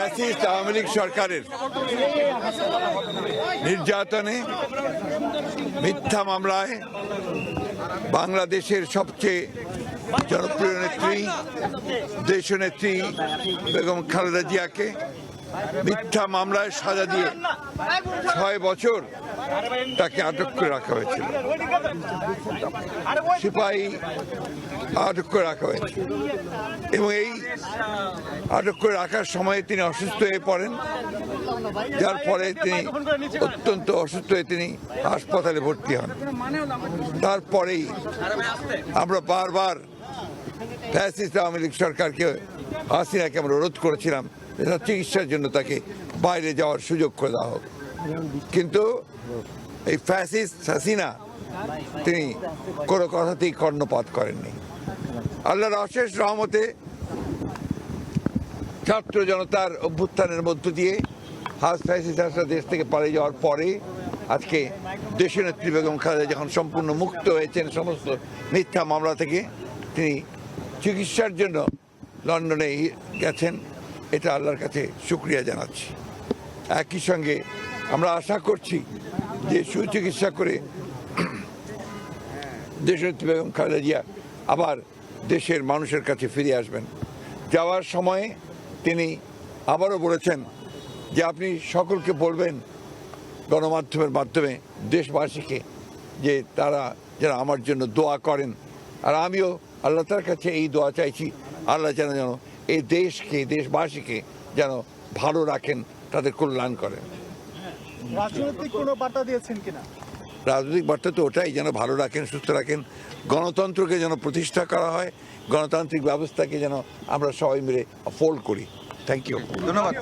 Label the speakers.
Speaker 1: Fascist Awami League সরকারের নির্যাতনে মিথ্যা মামলায় বাংলাদেশের সবচেয়ে জনপ্রিয় নেত্রী দেশনেত্রী বেগম খালেদা জিয়াকে মিথ্যা মামলায় সাজা দিয়ে 6 বছর তাকে আটক করে রাখা হয়েছিল। সিপাহী আটক করে রাখা হয়েছে এবং এই আটক করে রাখার সময় তিনি অসুস্থ হয়ে পড়েন, যার ফলে তিনি অত্যন্ত অসুস্থ হয়ে তিনি হাসপাতালে ভর্তি হন। তারপরেই আমরা বারবার ফ্যাসিস্ট আওয়ামী লীগ সরকারকে, হাসিনাকে আমরা অনুরোধ করেছিলাম চিকিৎসার জন্য তাকে বাইরে যাওয়ার সুযোগ করে দেওয়া হোক, কিন্তু এই ফ্যাসিস্ট হাসিনা তিনি কোনো কথাতেই কর্ণপাত করেননি। আল্লাহর অশেষ রহমতে ছাত্র জনতার অভ্যুত্থানের মধ্য দিয়ে ফ্যাসিস্ট হাসিনা দেশ থেকে পালিয়ে যাওয়ার পরে আজকে দেশনেত্রী বেগম খালেদা যখন সম্পূর্ণ মুক্ত হয়েছেন সমস্ত মিথ্যা মামলা থেকে, তিনি চিকিৎসার জন্য লন্ডনে গেছেন। এটা আল্লাহর কাছে শুকরিয়া জানাচ্ছি। একই সঙ্গে আমরা আশা করছি যে সুচিকিৎসা করে দেশনেত্রী বেগম খালেদা জিয়া আবার দেশের মানুষের কাছে ফিরে আসবেন। যাওয়ার সময়ে তিনি আবারও বলেছেন যে আপনি সকলকে বলবেন গণমাধ্যমের মাধ্যমে দেশবাসীকে যে তারা যেন আমার জন্য দোয়া করেন, আর আমিও আল্লাহ তার কাছে এই দোয়া চাইছি, আল্লাহ যেন এই দেশকে দেশবাসীকে যেন ভালো রাখেন, তাদের কল্যাণ করেন।
Speaker 2: রাজনৈতিক কোনো বার্তা দিয়েছেন কিনা?
Speaker 1: রাজনৈতিক বার্তা তো ওটাই, যেন ভালো রাখেন, সুস্থ রাখেন, গণতন্ত্রকে যেন প্রতিষ্ঠা করা হয়, গণতান্ত্রিক ব্যবস্থাকে যেন আমরা সবাই মিলে ফোল্ড করি। থ্যাংক ইউ, ধন্যবাদ।